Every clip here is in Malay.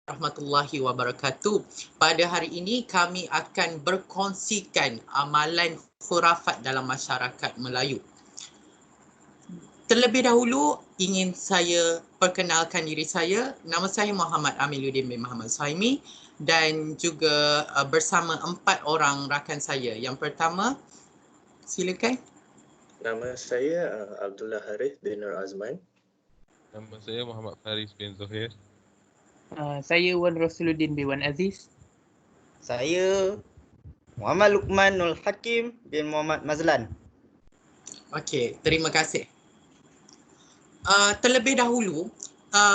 warahmatullahi wabarakatuh. Pada hari ini kami akan berkongsikan amalan khurafat dalam masyarakat Melayu. Terlebih dahulu ingin saya perkenalkan diri saya. Nama saya Muhammad Amiluddin bin Muhammad Suhaimi dan juga bersama 4 orang rakan saya. Yang pertama, silakan. Nama saya Abdullah Harith bin Nur Azman. Nama saya Muhammad Faris bin Zuhair. Saya Wan Rasuluddin bin Wan Aziz. Saya Muhammad Luqman Nul Hakim bin Muhammad Mazlan. Okey, terima kasih. Terlebih dahulu,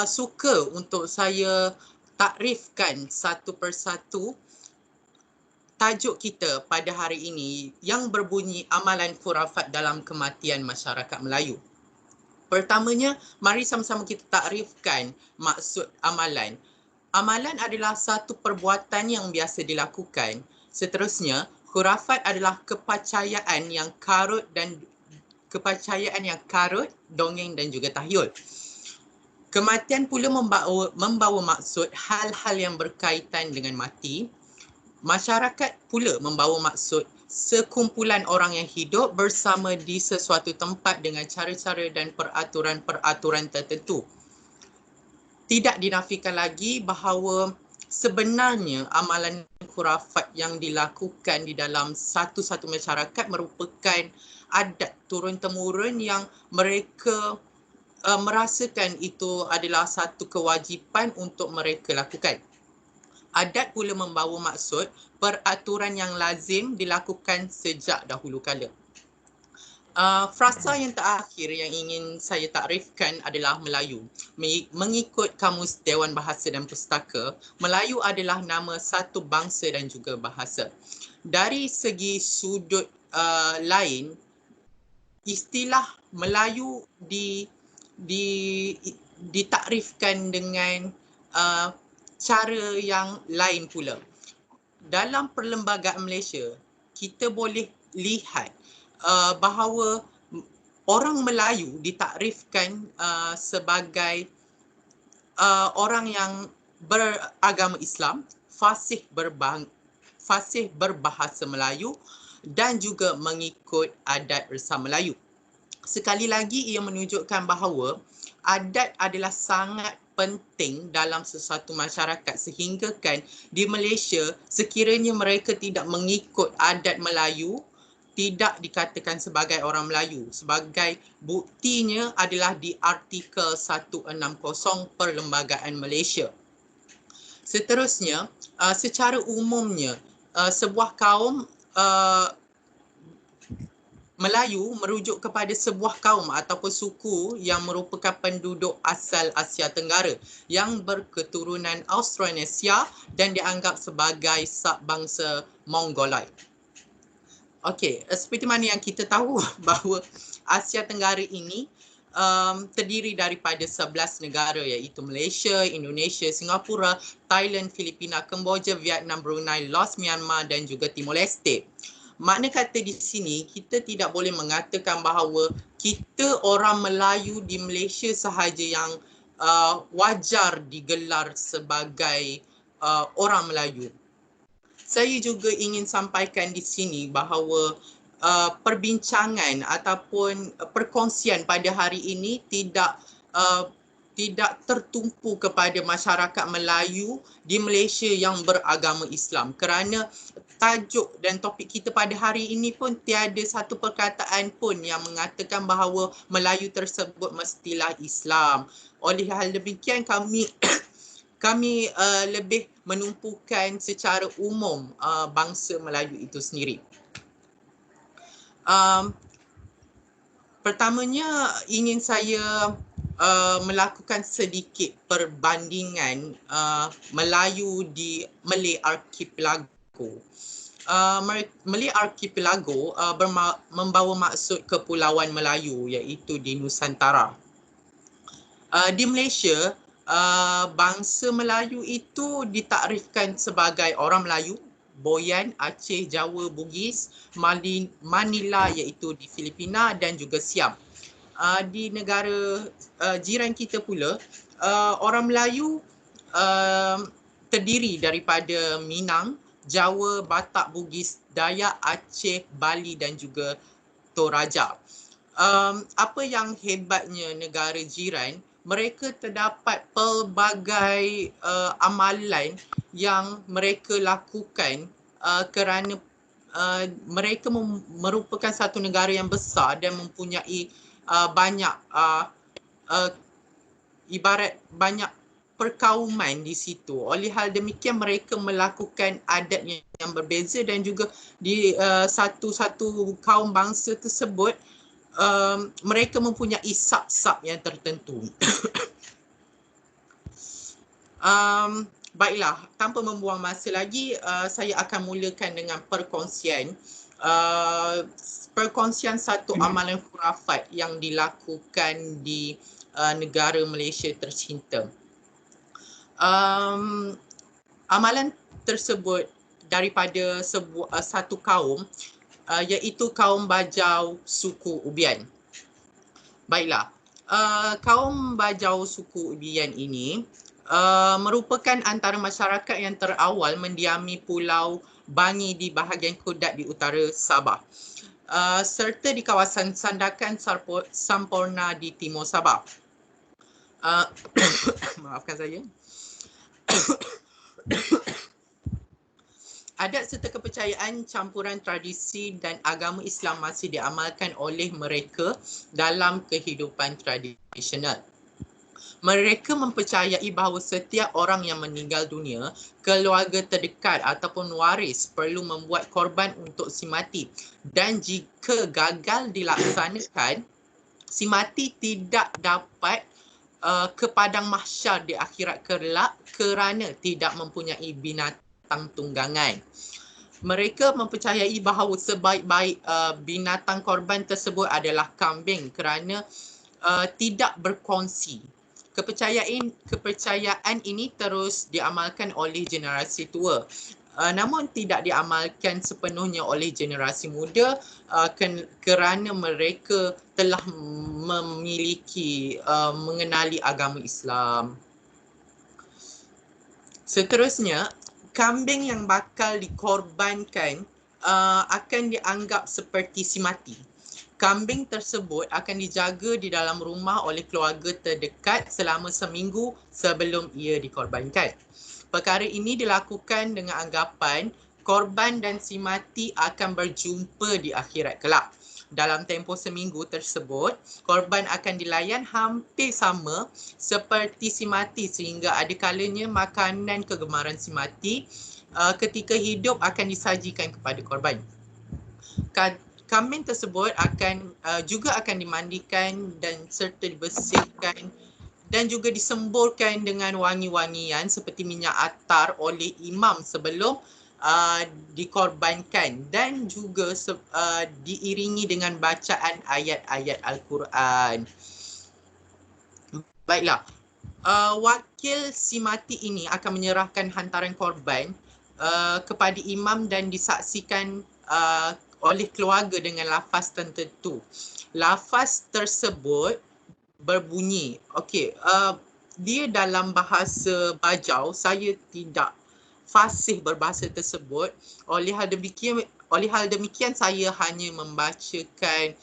suka untuk saya takrifkan satu persatu tajuk kita pada hari ini yang berbunyi amalan khurafat dalam kematian masyarakat Melayu. Pertamanya, mari sama-sama kita takrifkan maksud amalan. Amalan adalah satu perbuatan yang biasa dilakukan. Seterusnya, khurafat adalah kepercayaan yang karut, dongeng dan juga tahyul. Kematian pula membawa maksud hal-hal yang berkaitan dengan mati. Masyarakat pula membawa maksud sekumpulan orang yang hidup bersama di sesuatu tempat dengan cara-cara dan peraturan-peraturan tertentu. Tidak dinafikan lagi bahawa sebenarnya amalan khurafat yang dilakukan di dalam satu-satu masyarakat merupakan adat turun-temurun yang mereka merasakan itu adalah satu kewajipan untuk mereka lakukan. Adat pula membawa maksud peraturan yang lazim dilakukan sejak dahulu kala. Frasa yang terakhir yang ingin saya takrifkan adalah Melayu. Mengikut Kamus Dewan Bahasa dan Pustaka, Melayu adalah nama satu bangsa dan juga bahasa. Dari segi sudut lain, istilah Melayu ditakrifkan dengan cara yang lain pula. Dalam Perlembagaan Malaysia, kita boleh lihat bahawa orang Melayu ditakrifkan sebagai orang yang beragama Islam, fasih berbahasa Melayu dan juga mengikut adat resam Melayu. Sekali lagi ia menunjukkan bahawa adat adalah sangat penting dalam sesuatu masyarakat sehingga kan di Malaysia sekiranya mereka tidak mengikut adat Melayu tidak dikatakan sebagai orang Melayu. Sebagai buktinya adalah di artikel 160 Perlembagaan Malaysia. Seterusnya, secara umumnya sebuah kaum Melayu merujuk kepada sebuah kaum ataupun suku yang merupakan penduduk asal Asia Tenggara yang berketurunan Austronesia dan dianggap sebagai subbangsa Mongoloid. Okey, seperti mana yang kita tahu bahawa Asia Tenggara ini terdiri daripada 11 negara iaitu Malaysia, Indonesia, Singapura, Thailand, Filipina, Kemboja, Vietnam, Brunei, Laos, Myanmar dan juga Timor Leste. Makna kata di sini, kita tidak boleh mengatakan bahawa kita orang Melayu di Malaysia sahaja yang wajar digelar sebagai orang Melayu. Saya juga ingin sampaikan di sini bahawa perbincangan ataupun perkongsian pada hari ini tidak tertumpu kepada masyarakat Melayu di Malaysia yang beragama Islam, kerana tajuk dan topik kita pada hari ini pun tiada satu perkataan pun yang mengatakan bahawa Melayu tersebut mestilah Islam. Oleh hal demikian kami lebih menumpukan secara umum bangsa Melayu itu sendiri. Pertamanya ingin saya melakukan sedikit perbandingan Melayu di Malay Archipelago. Malay Archipelago membawa maksud kepulauan Melayu iaitu di Nusantara. Di Malaysia, bangsa Melayu itu ditakrifkan sebagai orang Melayu, Boyan, Aceh, Jawa, Bugis, Manila iaitu di Filipina dan juga Siam. Di negara jiran kita pula, orang Melayu terdiri daripada Minang, Jawa, Batak, Bugis, Dayak, Aceh, Bali dan juga Toraja. Apa yang hebatnya negara jiran, mereka terdapat pelbagai amalan yang mereka lakukan kerana mereka merupakan satu negara yang besar dan mempunyai banyak ibarat banyak perkauman di situ. Oleh hal demikian mereka melakukan adat yang berbeza dan juga di satu-satu kaum bangsa tersebut mereka mempunyai sab-sab yang tertentu. Baiklah, tanpa membuang masa lagi, saya akan mulakan dengan perkongsian satu amalan khurafat yang dilakukan di negara Malaysia tercinta. Amalan tersebut daripada satu kaum, iaitu kaum Bajau suku Ubian. Baiklah, kaum Bajau suku Ubian ini merupakan antara masyarakat yang terawal mendiami Pulau Bangi di bahagian Kodat di utara Sabah, serta di kawasan Sandakan Samporna di timur Sabah. Maafkan saya. Adat serta kepercayaan campuran tradisi dan agama Islam masih diamalkan oleh mereka dalam kehidupan tradisional. Mereka mempercayai bahawa setiap orang yang meninggal dunia, keluarga terdekat ataupun waris perlu membuat korban untuk si mati. Dan jika gagal dilaksanakan, si mati tidak dapat ke padang mahsyar di akhirat kelak kerana tidak mempunyai binatang tunggangan. Mereka mempercayai bahawa sebaik-baik binatang korban tersebut adalah kambing kerana tidak berkongsi. Kepercayaan ini terus diamalkan oleh generasi tua, namun tidak diamalkan sepenuhnya oleh generasi muda kerana mereka telah mengenali agama Islam. Seterusnya, kambing yang bakal dikorbankan akan dianggap seperti si mati. Kambing tersebut akan dijaga di dalam rumah oleh keluarga terdekat selama seminggu sebelum ia dikorbankan. Perkara ini dilakukan dengan anggapan korban dan si mati akan berjumpa di akhirat kelak. Dalam tempoh seminggu tersebut, korban akan dilayan hampir sama seperti si mati sehingga ada kalanya makanan kegemaran si mati ketika hidup akan disajikan kepada korban. Kambing tersebut juga akan dimandikan dan serta dibersihkan dan juga disemburkan dengan wangi-wangian seperti minyak atar oleh imam sebelum dikorbankan dan juga diiringi dengan bacaan ayat-ayat Al-Quran. Baiklah, wakil si mati ini akan menyerahkan hantaran korban kepada imam dan disaksikan oleh keluarga dengan lafaz tertentu. Lafaz tersebut berbunyi, dia dalam bahasa Bajau, saya tidak fasih berbahasa tersebut. Oleh hal demikian saya hanya membacakan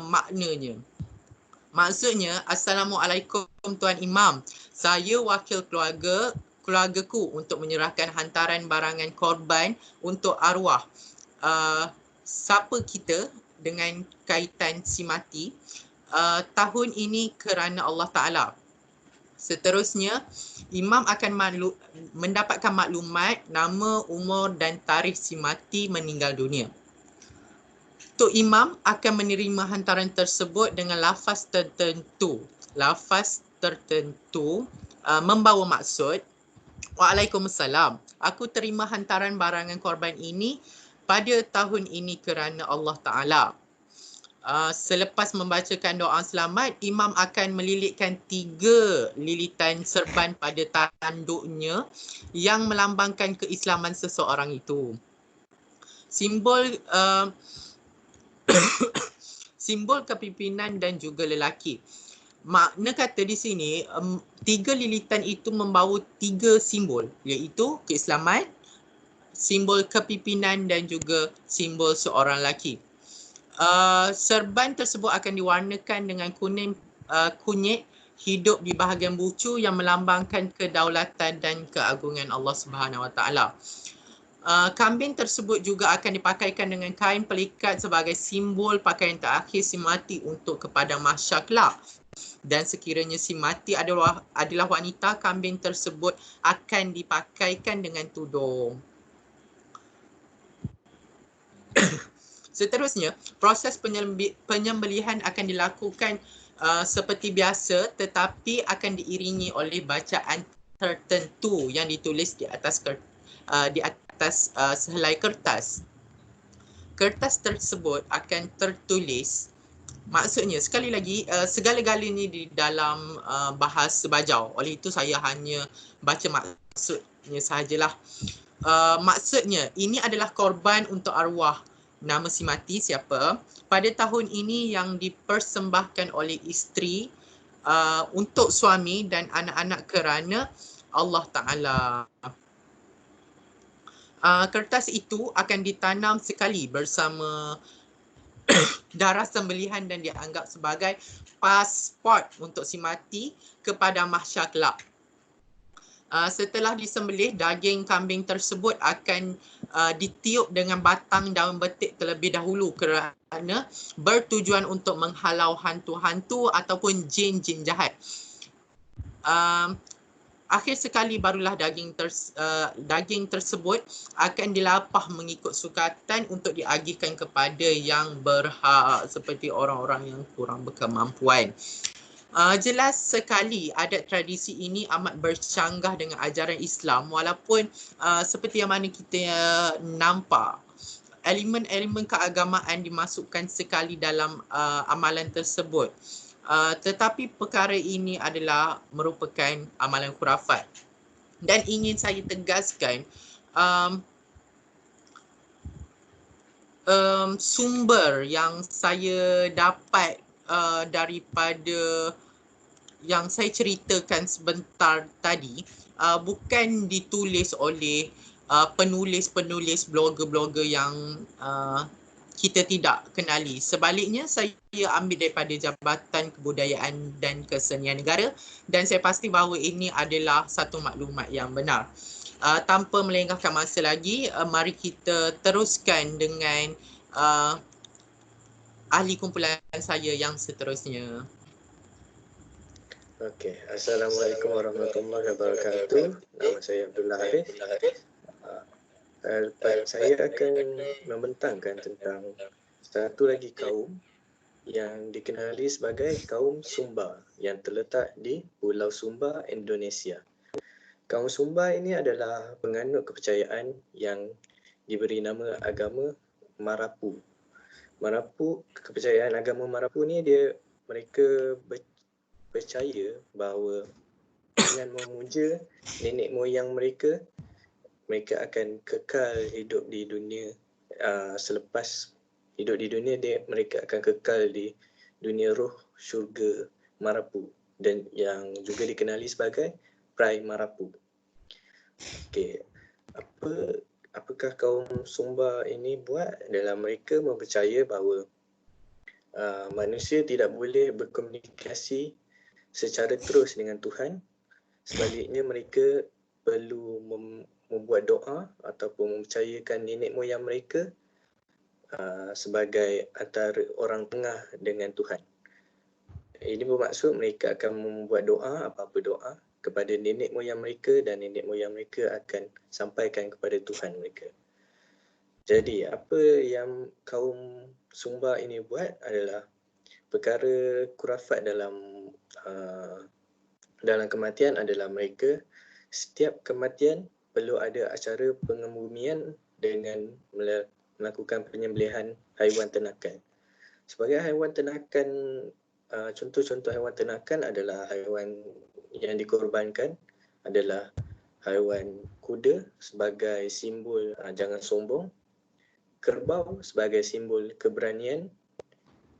maknanya. Maksudnya, Assalamualaikum Tuan Imam. Saya wakil keluargaku untuk menyerahkan hantaran barangan korban untuk arwah siapa kita dengan kaitan si mati tahun ini kerana Allah Ta'ala. Seterusnya, imam akan mendapatkan maklumat nama, umur dan tarikh si mati meninggal dunia. Tok Imam akan menerima hantaran tersebut dengan lafaz tertentu. Lafaz tertentu membawa maksud, Waalaikumsalam. Aku terima hantaran barangan korban ini pada tahun ini kerana Allah Ta'ala. Selepas membacakan doa selamat, imam akan melilitkan 3 lilitan serban pada tanduknya yang melambangkan keislaman seseorang itu. Simbol kepimpinan dan juga lelaki. Makna kata di sini, 3 lilitan itu membawa 3 simbol, iaitu keislaman, simbol kepimpinan dan juga simbol seorang lelaki. Serban tersebut akan diwarnakan dengan kunyit hidup di bahagian bucu yang melambangkan kedaulatan dan keagungan Allah Subhanahu Wa Taala. Kambing tersebut juga akan dipakaikan dengan kain pelikat sebagai simbol pakaian terakhir si mati untuk kepadang mahsyar kelak. Dan sekiranya si mati adalah wanita, kambing tersebut akan dipakaikan dengan tudung. Seterusnya, proses penyembelihan akan dilakukan seperti biasa, tetapi akan diiringi oleh bacaan tertentu yang ditulis di atas sehelai kertas. Kertas tersebut akan tertulis, maksudnya sekali lagi segala-galanya di dalam bahasa Bajau. Oleh itu saya hanya baca maksudnya sahajalah. Maksudnya ini adalah korban untuk arwah nama si mati siapa pada tahun ini yang dipersembahkan oleh isteri untuk suami dan anak-anak kerana Allah Ta'ala. Kertas itu akan ditanam sekali bersama darah sembelihan dan dianggap sebagai pasport untuk si mati kepada mahsyar kelak. Setelah disembelih, daging kambing tersebut akan ditiup dengan batang daun betik terlebih dahulu kerana bertujuan untuk menghalau hantu-hantu ataupun jin-jin jahat. Akhir sekali barulah daging tersebut akan dilapah mengikut sukatan untuk diagihkan kepada yang berhak seperti orang-orang yang kurang berkemampuan. Jelas sekali adat tradisi ini amat bercanggah dengan ajaran Islam walaupun seperti yang mana kita nampak elemen-elemen keagamaan dimasukkan sekali dalam amalan tersebut. Tetapi perkara ini adalah merupakan amalan khurafat. Dan ingin saya tegaskan, sumber yang saya dapat daripada yang saya ceritakan sebentar tadi bukan ditulis oleh penulis-penulis blogger-blogger yang kita tidak kenali. Sebaliknya, saya ambil daripada Jabatan Kebudayaan dan Kesenian Negara dan saya pasti bahawa ini adalah satu maklumat yang benar. Tanpa melengahkan masa lagi, mari kita teruskan dengan ahli kumpulan saya yang seterusnya. Okey, Assalamualaikum warahmatullahi wabarakatuh. Nama saya Abdullah Harith. Saya akan membentangkan tentang satu lagi kaum yang dikenali sebagai kaum Sumba yang terletak di Pulau Sumba, Indonesia. Kaum Sumba ini adalah penganut kepercayaan yang diberi nama agama Marapu. Kepercayaan agama Marapu ni mereka percaya bahawa dengan memuja nenek moyang mereka akan kekal hidup di dunia. Selepas hidup di dunia, mereka akan kekal di dunia roh syurga Marapu dan yang juga dikenali sebagai Prai Marapu. Okey, apakah kaum Sumba ini buat? Dalam mereka mempercaya bahawa manusia tidak boleh berkomunikasi secara terus dengan Tuhan. Sebaliknya mereka perlu membuat doa ataupun mempercayakan nenek moyang mereka sebagai antara orang tengah dengan Tuhan. Ini bermaksud mereka akan membuat doa, apa-apa doa kepada nenek moyang mereka dan nenek moyang mereka akan sampaikan kepada Tuhan mereka. Jadi apa yang kaum Sumba ini buat adalah perkara khurafat dalam kematian adalah mereka setiap kematian perlu ada acara pengebumian dengan melakukan penyembelihan haiwan ternakan. Sebagai haiwan ternakan, contoh-contoh haiwan ternakan adalah haiwan yang dikorbankan adalah haiwan kuda sebagai simbol jangan sombong, kerbau sebagai simbol keberanian,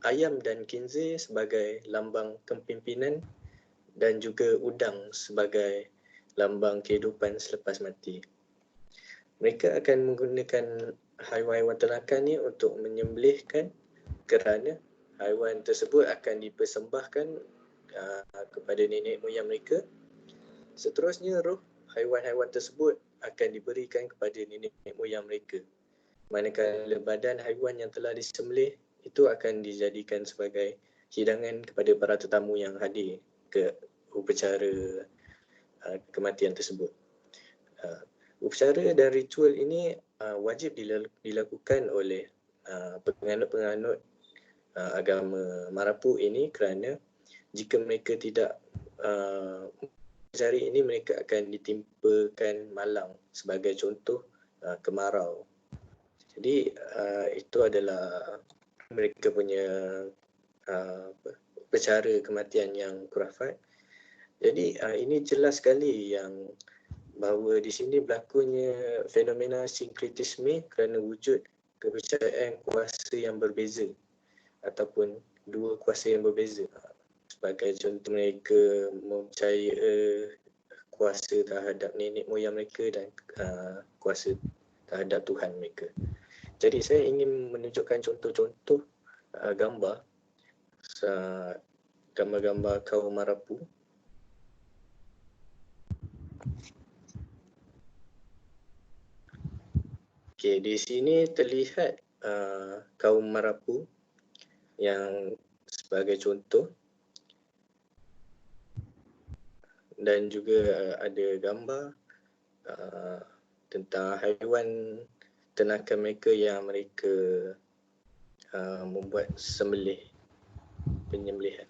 ayam dan khinzir sebagai lambang kepimpinan dan juga udang sebagai lambang kehidupan selepas mati. Mereka akan menggunakan haiwan-haiwan ternakan ni untuk menyembelihkan kerana haiwan tersebut akan dipersembahkan kepada nenek moyang mereka. Seterusnya roh haiwan-haiwan tersebut akan diberikan kepada nenek moyang mereka. Manakala badan haiwan yang telah disembelih itu akan dijadikan sebagai hidangan kepada para tetamu yang hadir ke upacara kematian tersebut. Upacara dan ritual ini wajib dilakukan oleh penganut-penganut agama Marapu ini kerana jika mereka tidak mencari ini, mereka akan ditimpakan malang sebagai contoh kemarau. Jadi itu adalah mereka punya upacara kematian yang khurafat. Jadi ini jelas sekali yang bahawa di sini berlakunya fenomena sinkretisme kerana wujud kepercayaan kuasa yang berbeza ataupun dua kuasa yang berbeza. Sebagai contoh, mereka mempercayai kuasa terhadap nenek moyang mereka dan kuasa terhadap Tuhan mereka. Jadi saya ingin menunjukkan contoh-contoh gambar-gambar kaum Marapu. Okey, di sini terlihat kaum Marapu yang sebagai contoh, dan juga ada gambar tentang haiwan ternakan mereka yang mereka membuat penyembelihan.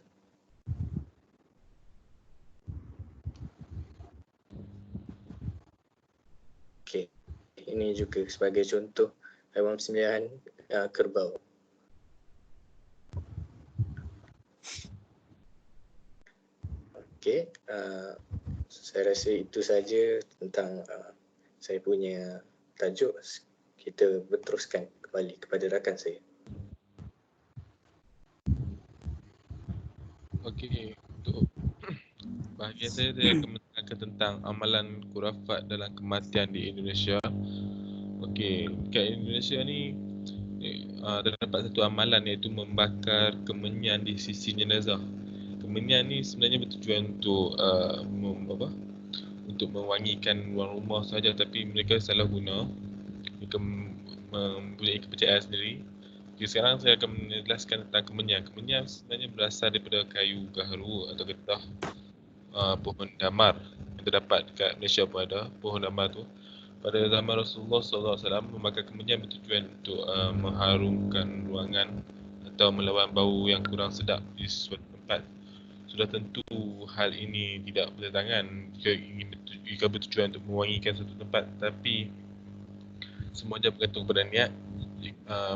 Okey, ini juga sebagai contoh haiwan persembelihan kerbau. Okey, saya rasa itu saja tentang saya punya tajuk. Kita berteruskan kembali kepada rakan saya. Okey, untuk bahagian saya akan menerangkan tentang amalan khurafat dalam kematian di Indonesia. Okey, kat Indonesia ni terdapat satu amalan iaitu membakar kemenyan di sisi jenazah. Kemenyan ni sebenarnya bertujuan untuk untuk mewangikan ruang rumah saja, tapi mereka salah guna. Mereka mempunyai kepercayaan sendiri. Okay, sekarang saya akan menjelaskan tentang kemenyan. Kemenyan sebenarnya berasal daripada kayu gaharu atau getah pohon damar yang terdapat dekat Malaysia pun ada. Pohon damar tu pada zaman Rasulullah SAW memakai kemenyan bertujuan untuk mengharumkan ruangan atau melawan bau yang kurang sedap di suatu tempat. Sudah tentu hal ini tidak bertentangan jika bertujuan untuk mewangikan suatu tempat, tapi semuanya bergantung pada niat,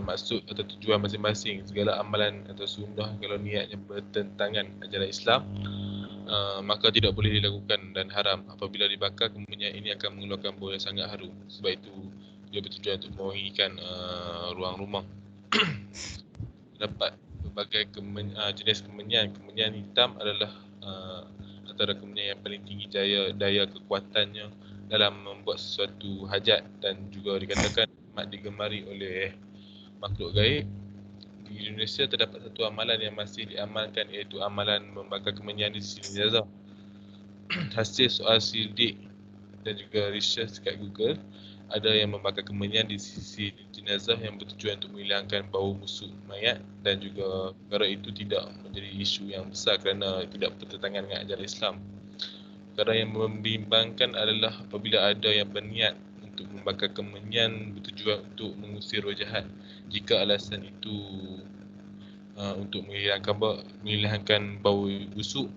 maksud atau tujuan masing-masing. Segala amalan atau sunnah kalau niatnya bertentangan ajaran Islam, maka tidak boleh dilakukan dan haram. Apabila dibakar, kemenyan ini akan mengeluarkan bau yang sangat harum. Sebab itu dia bertujuan untuk mewangikan ruang rumah. Terdapat berbagai jenis kemenyan. Kemenyan hitam adalah antara kemenyan yang paling tinggi daya kekuatannya dalam membuat sesuatu hajat, dan juga dikatakan amat digemari oleh makhluk gaib. Di Indonesia terdapat satu amalan yang masih diamalkan, iaitu amalan membakar kemenyan di sisi jenazah. Hasil soal sidik dan juga research kat Google, ada yang membakar kemenyan di sisi jenazah yang bertujuan untuk menghilangkan bau busuk mayat, dan juga perkara itu tidak menjadi isu yang besar kerana tidak bertentangan dengan ajaran Islam. Perkara yang membimbangkan adalah apabila ada yang berniat untuk membakar kemenyan bertujuan untuk mengusir roh jahat. Jika alasan itu untuk menghilangkan bau busuk,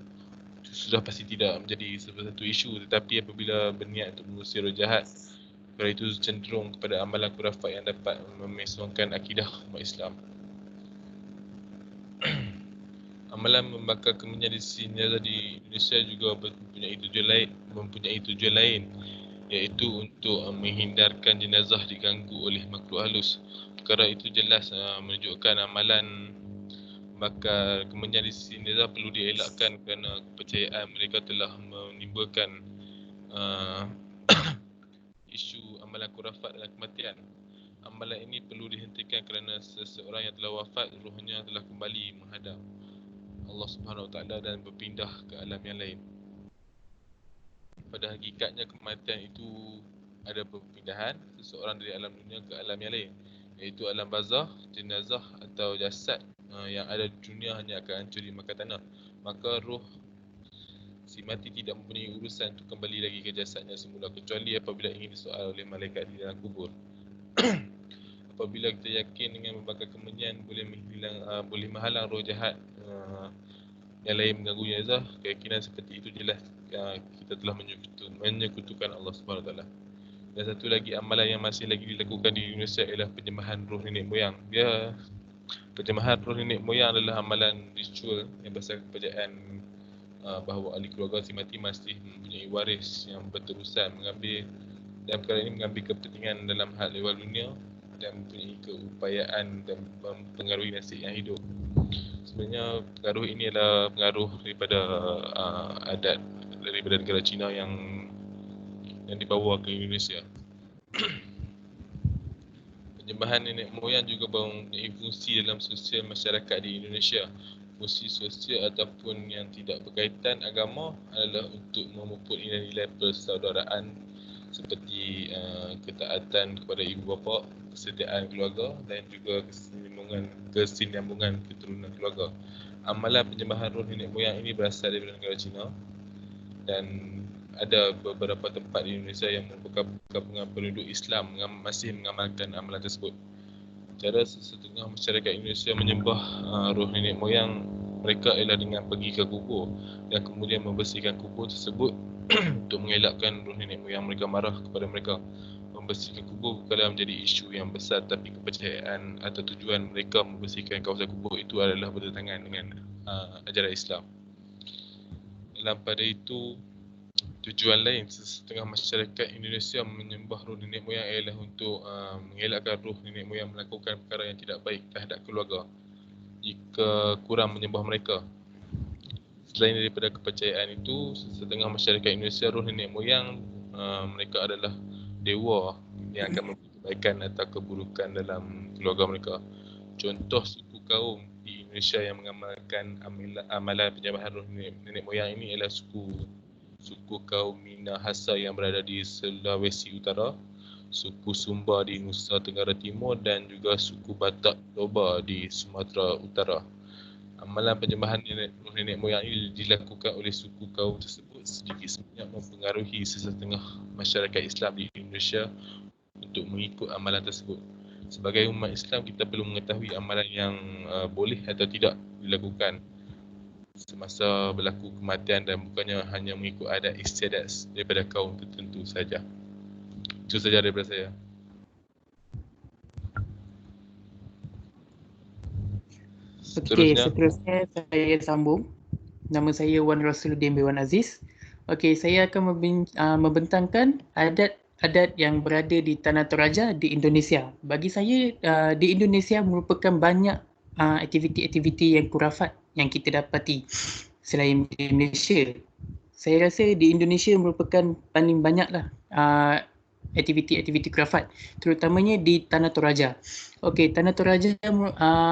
sudah pasti tidak menjadi satu isu. Tetapi apabila berniat untuk mengusir roh jahat, perkara itu cenderung kepada amalan khurafat yang dapat memesongkan akidah umat Islam. Amalan membakar kemenyan di sisi jenazah di Indonesia juga mempunyai tujuan lain, iaitu untuk menghindarkan jenazah diganggu oleh makhluk halus. Perkara itu jelas menunjukkan amalan Bakal kemenyan di sini dah perlu dielakkan kerana kepercayaan mereka telah menimbulkan isu amalan khurafat dan kematian. Amalan ini perlu dihentikan kerana seseorang yang telah wafat ruhnya telah kembali menghadap Allah Subhanahu Wa Taala dan berpindah ke alam yang lain. Pada hakikatnya kematian itu ada perpindahan seseorang dari alam dunia ke alam yang lain, iaitu alam barzakh, jenazah atau jasad yang ada di dunia hanya akan hancur di makan tanah. Maka roh si mati tidak mempunyai urusan untuk kembali lagi ke jasadnya semula, kecuali apabila ingin disoal oleh malaikat di dalam kubur. Apabila kita yakin dengan membakar kemenyan boleh menghalang roh jahat yang lain mengganggu jenazah, keyakinan seperti itu jelas kita telah menyekutukan Allah Subhanahu Wa Taala. Dan satu lagi amalan yang masih lagi dilakukan di Indonesia ialah penyembahan roh nenek moyang. Penyembahan roh nenek moyang adalah amalan ritual yang berdasarkan kepercayaan bahawa ahli keluarga si mati masih mempunyai waris yang berterusan dalam perkara ini mengambil kepentingan dalam hal ehwal dunia dan mempunyai keupayaan dan mempengaruhi nasib yang hidup. Sebenarnya pengaruh ini adalah pengaruh daripada adat daripada negara Cina yang dibawa ke Indonesia. Penyembahan nenek moyang juga mempunyai fungsi dalam sosial masyarakat di Indonesia. Fungsi sosial ataupun yang tidak berkaitan agama adalah untuk memupuk nilai-nilai persaudaraan seperti ketaatan kepada ibu bapa, kesetiaan keluarga dan juga kesinambungan keturunan keluarga. Amalan penyembahan roh nenek moyang ini berasal daripada negara Cina dan ada beberapa tempat di Indonesia yang merupakan gabungan penduduk Islam masih mengamalkan amalan tersebut. Cara setengah masyarakat Indonesia menyembah roh nenek moyang mereka ialah dengan pergi ke kubur dan kemudian membersihkan kubur tersebut untuk mengelakkan roh nenek moyang mereka marah kepada mereka. Membersihkan kubur bukanlah menjadi isu yang besar, tapi kepercayaan atau tujuan mereka membersihkan kawasan kubur itu adalah bertentangan dengan ajaran Islam. Dalam pada itu, tujuan lain setengah masyarakat Indonesia menyembah roh nenek moyang ialah untuk mengelakkan roh nenek moyang melakukan perkara yang tidak baik terhadap keluarga jika kurang menyembah mereka. Selain daripada kepercayaan itu, setengah masyarakat Indonesia roh nenek moyang mereka adalah dewa yang akan memberi kebaikan atau keburukan dalam keluarga mereka. Contoh suku kaum di Indonesia yang mengamalkan amalan penyembahan roh nenek moyang ini ialah suku kaum Minahasa yang berada di Sulawesi Utara, suku Sumba di Nusa Tenggara Timur dan juga suku Batak Toba di Sumatera Utara. Amalan penyembahan roh nenek moyang ini dilakukan oleh suku kaum tersebut sedikit sebanyak mempengaruhi sesetengah masyarakat Islam di Indonesia untuk mengikut amalan tersebut. Sebagai umat Islam, kita perlu mengetahui amalan yang boleh atau tidak dilakukan semasa berlaku kematian dan bukannya hanya mengikut adat istiadat daripada kaum tertentu saja. Itu saja daripada saya. Okey, seterusnya saya sambung. Nama saya Wan Rasuluddin bin Wan Aziz. Okey, saya akan membentangkan adat yang berada di Tanah Toraja di Indonesia. Bagi saya, di Indonesia merupakan banyak aktiviti-aktiviti yang khurafat yang kita dapati selain di Malaysia. Saya rasa di Indonesia merupakan paling banyaklah aktiviti-aktiviti khurafat, terutamanya di Tanah Toraja. Okey, Tanah Toraja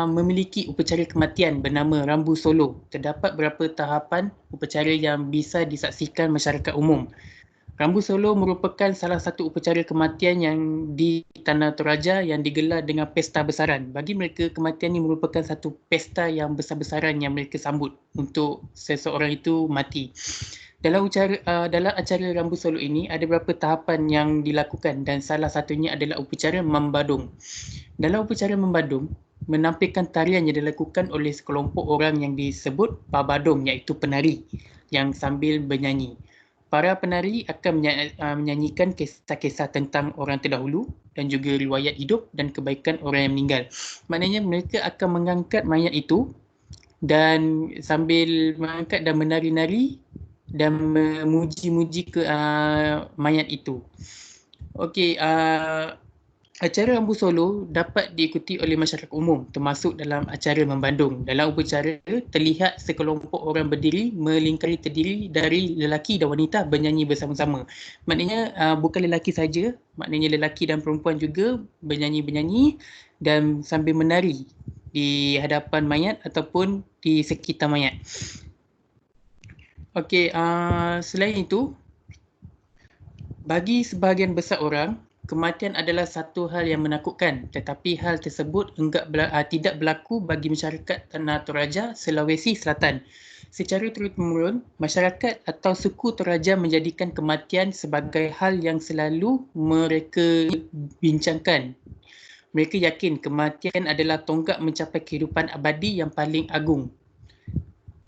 memiliki upacara kematian bernama Rambu Solo. Terdapat beberapa tahapan upacara yang bisa disaksikan masyarakat umum. Rambu Solo merupakan salah satu upacara kematian yang di Tanah Toraja yang digelar dengan pesta besaran. Bagi mereka, kematian ini merupakan satu pesta yang besar-besaran yang mereka sambut untuk seseorang itu mati. Dalam acara Rambu Solo ini ada beberapa tahapan yang dilakukan dan salah satunya adalah upacara membadung. Dalam upacara membadung, menampilkan tarian yang dilakukan oleh sekelompok orang yang disebut pabadung, iaitu penari yang sambil bernyanyi. Para penari akan menyanyikan kisah-kisah tentang orang terdahulu dan juga riwayat hidup dan kebaikan orang yang meninggal. Maknanya mereka akan mengangkat mayat itu dan sambil mengangkat dan menari-nari dan memuji-muji ke mayat itu. Okey, Acara Ambu Solo dapat diikuti oleh masyarakat umum termasuk dalam acara membandung. Dalam upacara terlihat sekelompok orang berdiri melingkari terdiri dari lelaki dan wanita bernyanyi bersama-sama. Maknanya bukan lelaki saja, maknanya lelaki dan perempuan juga bernyanyi-bernyanyi dan sambil menari di hadapan mayat ataupun di sekitar mayat. Okey, selain itu, bagi sebahagian besar orang, kematian adalah satu hal yang menakutkan, tetapi hal tersebut tidak berlaku bagi masyarakat Tanah Toraja, Sulawesi Selatan. Secara turun-temurun, masyarakat atau suku Toraja menjadikan kematian sebagai hal yang selalu mereka bincangkan. Mereka yakin kematian adalah tonggak mencapai kehidupan abadi yang paling agung.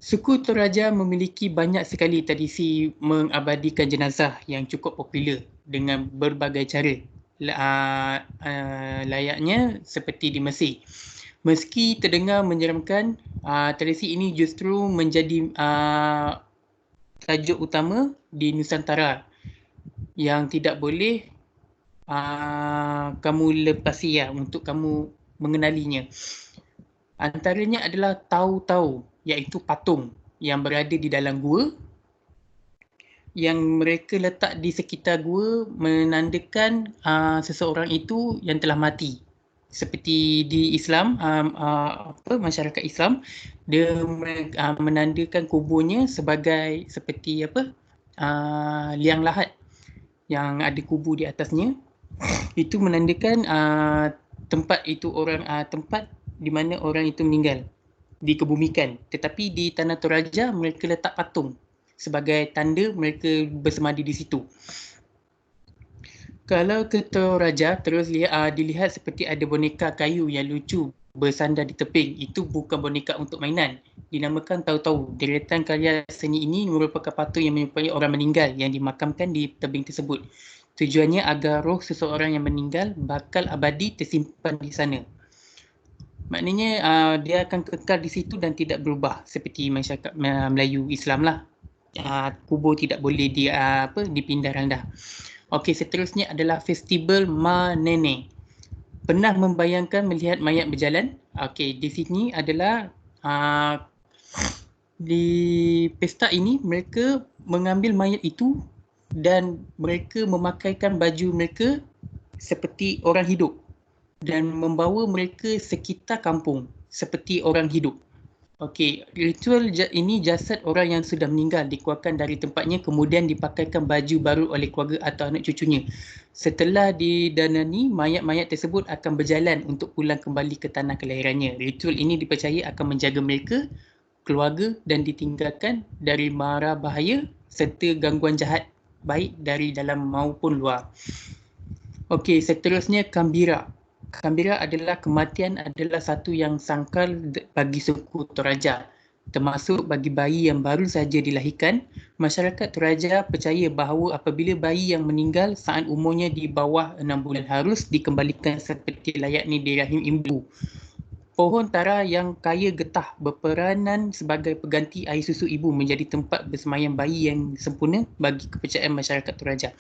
Suku Toraja memiliki banyak sekali tradisi mengabadikan jenazah yang cukup popular dengan berbagai cara, layaknya seperti di Mesir. Meski terdengar menyeramkan, tradisi ini justru menjadi tajuk utama di Nusantara yang tidak boleh kamu lepasi untuk kamu mengenalinya. Antaranya adalah tau-tau, iaitu patung yang berada di dalam gua yang mereka letak di sekitar gua menandakan seseorang itu yang telah mati. Seperti di Islam, masyarakat Islam, dia menandakan kuburnya sebagai seperti liang lahat yang ada kubur di atasnya. Itu menandakan tempat itu tempat di mana orang itu meninggal, dikebumikan. Tetapi di Tanah Toraja mereka letak patung sebagai tanda mereka bersemadi di situ. Kalau ke Toraja terus dilihat seperti ada boneka kayu yang lucu bersandar di tebing. Itu bukan boneka untuk mainan. Dinamakan tau-tau. Deretan karya seni ini merupakan patung yang menyerupai orang meninggal yang dimakamkan di tebing tersebut. Tujuannya agar roh seseorang yang meninggal bakal abadi tersimpan di sana. Maknanya dia akan kekal di situ dan tidak berubah seperti masyarakat Melayu Islam lah. Kubur tidak boleh dipindah randah. Okey, seterusnya adalah Festival Ma Nenek. Pernah membayangkan melihat mayat berjalan? Okey, di sini adalah di pesta ini mereka mengambil mayat itu dan mereka memakaikan baju mereka seperti orang hidup dan membawa mereka sekitar kampung seperti orang hidup. Okey, ritual ini jasad orang yang sudah meninggal dikeluarkan dari tempatnya kemudian dipakaikan baju baru oleh keluarga atau anak cucunya. Setelah didanani, mayat-mayat tersebut akan berjalan untuk pulang kembali ke tanah kelahirannya. Ritual ini dipercaya akan menjaga mereka, keluarga dan ditinggalkan dari mara bahaya serta gangguan jahat baik dari dalam maupun luar. Okey, seterusnya Kambira. Kambira adalah kematian adalah satu yang sangkal bagi suku Toraja. Termasuk bagi bayi yang baru saja dilahirkan, masyarakat Toraja percaya bahawa apabila bayi yang meninggal saat umurnya di bawah 6 bulan harus dikembalikan seperti layaknya di rahim ibu. Pohon tara yang kaya getah berperanan sebagai pengganti air susu ibu menjadi tempat bersemayam bayi yang sempurna bagi kepercayaan masyarakat Toraja.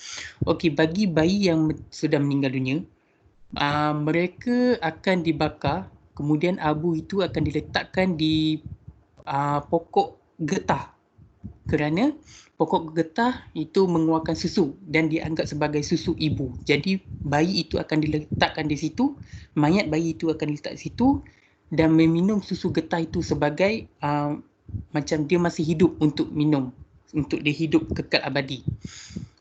Okey, bagi bayi yang sudah meninggal dunia, mereka akan dibakar, kemudian abu itu akan diletakkan di pokok getah kerana pokok getah itu mengeluarkan susu dan dianggap sebagai susu ibu. Jadi bayi itu akan diletakkan di situ, mayat bayi itu akan diletak di situ dan meminum susu getah itu sebagai macam dia masih hidup untuk minum, untuk dia hidup kekal abadi.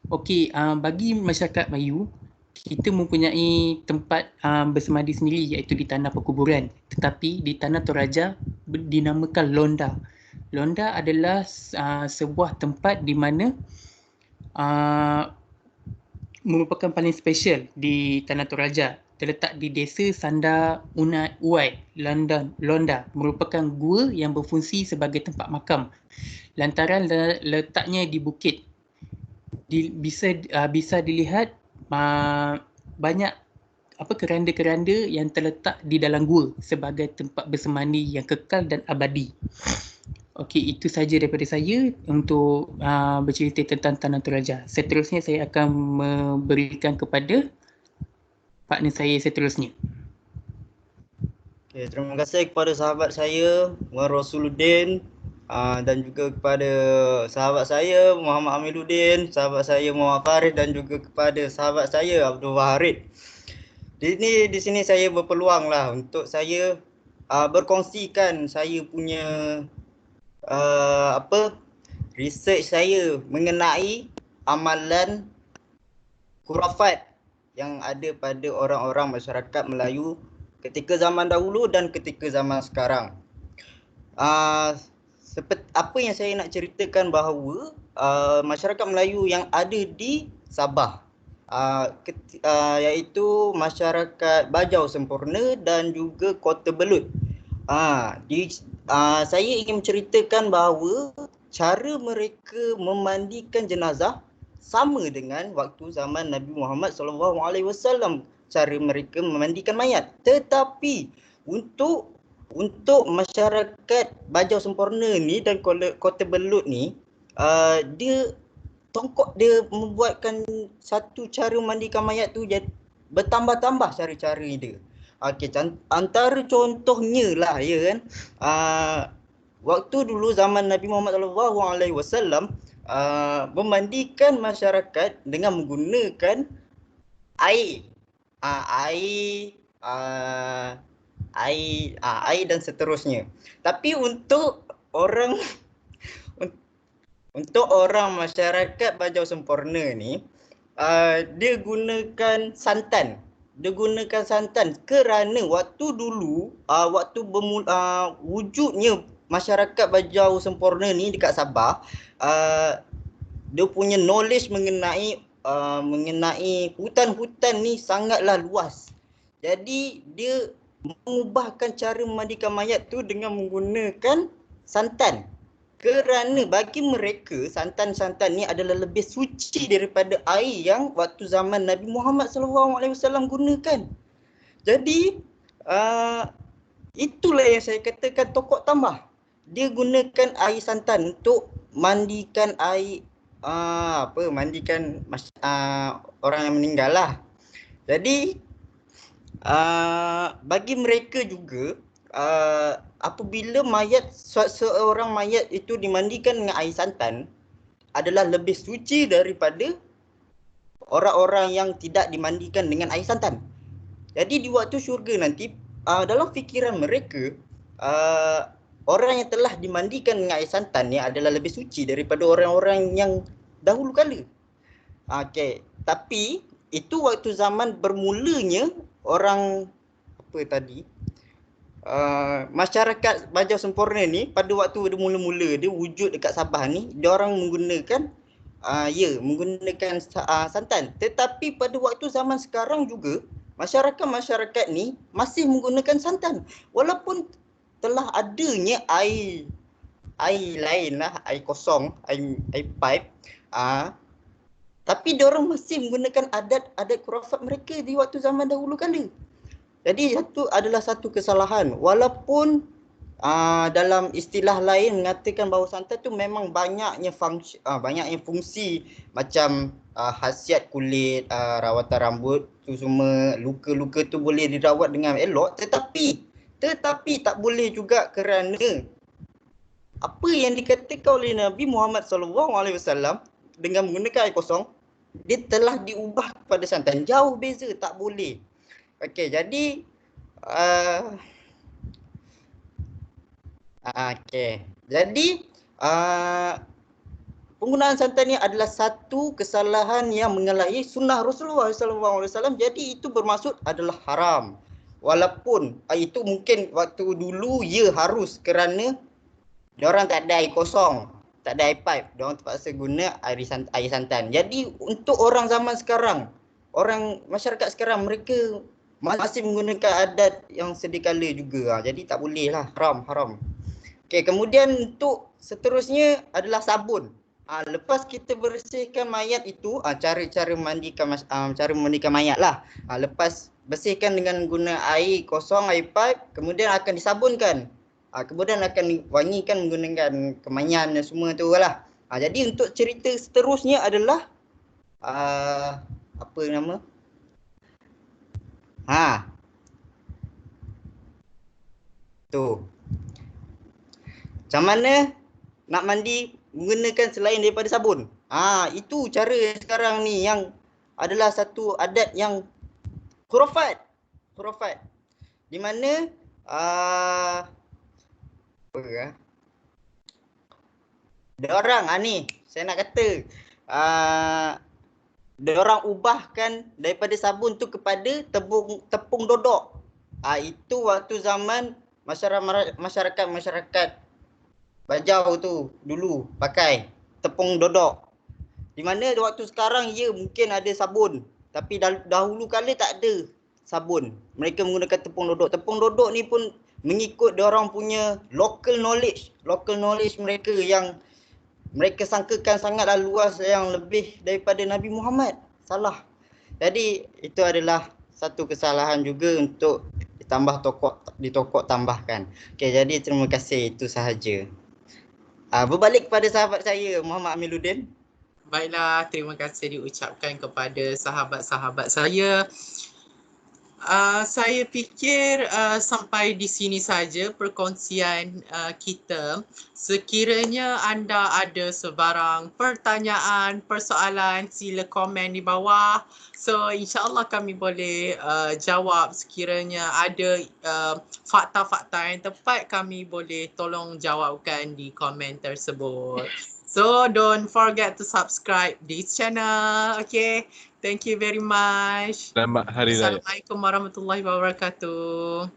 Okey, bagi masyarakat Melayu, kita mempunyai tempat bersemadi sendiri iaitu di tanah perkuburan. Tetapi di tanah Toraja dinamakan Londa. Londa adalah sebuah tempat di mana merupakan paling special di tanah Toraja. Terletak di desa Sandar Uai, Londa. Merupakan gua yang berfungsi sebagai tempat makam. Lantaran letaknya di bukit. Bisa dilihat banyak keranda-keranda yang terletak di dalam gua sebagai tempat bersemadi yang kekal dan abadi. Okey, itu saja daripada saya untuk bercerita tentang Tanah Toraja. Seterusnya saya akan memberikan kepada partner saya seterusnya. Okay, terima kasih kepada sahabat saya Wan Rosuluddin dan juga kepada sahabat saya Muhammad Amiluddin, sahabat saya Muhammad Farid dan juga kepada sahabat saya Abdul Waharid. Di sini saya berpeluang lah untuk saya berkongsikan saya punya research saya mengenai amalan khurafat yang ada pada orang-orang masyarakat Melayu ketika zaman dahulu dan ketika zaman sekarang. Seperti apa yang saya nak ceritakan bahawa masyarakat Melayu yang ada di Sabah, iaitu masyarakat Bajau Sempurna dan juga Kota Belud. Saya ingin menceritakan bahawa cara mereka memandikan jenazah sama dengan waktu zaman Nabi Muhammad SAW, cara mereka memandikan mayat. Tetapi untuk masyarakat Bajau Sempurna ni dan Kota Belud ni, dia membuatkan satu cara memandikan mayat tu jadi bertambah-tambah cara-cara dia. Okey, antara contohnya lah ya kan, waktu dulu zaman Nabi Muhammad SAW memandikan masyarakat dengan menggunakan air. Air dan seterusnya. Tapi untuk orang masyarakat Bajau Sempurna ni, dia gunakan santan. Kerana waktu dulu, wujudnya masyarakat Bajau Sempurna ni dekat Sabah, dia punya knowledge mengenai hutan-hutan ni sangatlah luas. Jadi dia mengubahkan cara memandikan mayat tu dengan menggunakan santan. Kerana bagi mereka santan-santan ni adalah lebih suci daripada air yang waktu zaman Nabi Muhammad SAW gunakan. Jadi itulah yang saya katakan tokok tambah. Dia gunakan air santan untuk mandikan orang yang meninggal lah. Jadi bagi mereka juga, apabila seorang mayat itu dimandikan dengan air santan adalah lebih suci daripada orang-orang yang tidak dimandikan dengan air santan. Jadi di waktu syurga nanti, dalam fikiran mereka, orang yang telah dimandikan dengan air santan ni adalah lebih suci daripada orang-orang yang dahulu kala. Okey, tapi itu waktu zaman bermulanya masyarakat Bajau Sempurna ni pada waktu dia mula-mula dia wujud dekat Sabah ni, dia orang menggunakan santan. Tetapi pada waktu zaman sekarang juga masyarakat ni masih menggunakan santan walaupun telah adanya air lain lah, air kosong, air pipe, tapi dia orang masih menggunakan adat khurafat mereka di waktu zaman dahulu kala. Jadi itu adalah satu kesalahan. Walaupun dalam istilah lain mengatakan bahawa santan tu memang banyaknya fungsi macam khasiat kulit, rawatan rambut tu semua, luka-luka tu boleh dirawat dengan elok, tetapi tak boleh juga kerana apa yang dikatakan oleh Nabi Muhammad SAW dengan menggunakan air kosong, dia telah diubah kepada santan. Jauh beza, tak boleh. Okey, jadi penggunaan santan ni adalah satu kesalahan yang menyalahi sunnah Rasulullah SAW. Jadi itu bermaksud adalah haram. Walaupun itu mungkin waktu dulu harus kerana diorang tak ada air kosong, tak ada air pipe, diorang terpaksa guna air santan. Jadi untuk orang zaman sekarang, orang masyarakat sekarang, mereka masih menggunakan adat yang sedia kala juga. Jadi tak boleh lah, haram. Okey, kemudian untuk seterusnya adalah sabun. Lepas kita bersihkan mayat itu, cara memandikan mayat lah. Lepas bersihkan dengan guna air kosong, air pipe, kemudian akan disabunkan. Kemudian akan wangikan menggunakan kemenyan dan semua tu lah. Jadi untuk cerita seterusnya adalah Ha. Tu. Macam mana nak mandi menggunakan selain daripada sabun? Itu cara sekarang ni yang adalah satu adat yang khurafat. Di mana diorang ni saya nak kata diorang ubahkan daripada sabun tu kepada tepung dodok. Itu waktu zaman masyarakat Bajau tu dulu pakai tepung dodok. Di mana waktu sekarang mungkin ada sabun, tapi dahulu kala tak ada sabun. Mereka menggunakan tepung dodok. Tepung dodok ni pun mengikut diorang punya local knowledge mereka yang mereka sangkakan sangatlah luas yang lebih daripada Nabi Muhammad. Salah. Jadi itu adalah satu kesalahan juga untuk ditokok tambahkan. Okey, jadi terima kasih, itu sahaja. Berbalik kepada sahabat saya Muhammad Amiluddin. Baiklah, terima kasih diucapkan kepada sahabat-sahabat saya. Saya fikir sampai di sini saja perkongsian kita. Sekiranya anda ada sebarang pertanyaan, persoalan, sila komen di bawah. So insyaAllah kami boleh jawab. Sekiranya ada fakta-fakta yang tepat, kami boleh tolong jawabkan di komen tersebut. So don't forget to subscribe this channel. Okay. Thank you very much. Selamat Hari Raya. Assalamualaikum warahmatullahi wabarakatuh.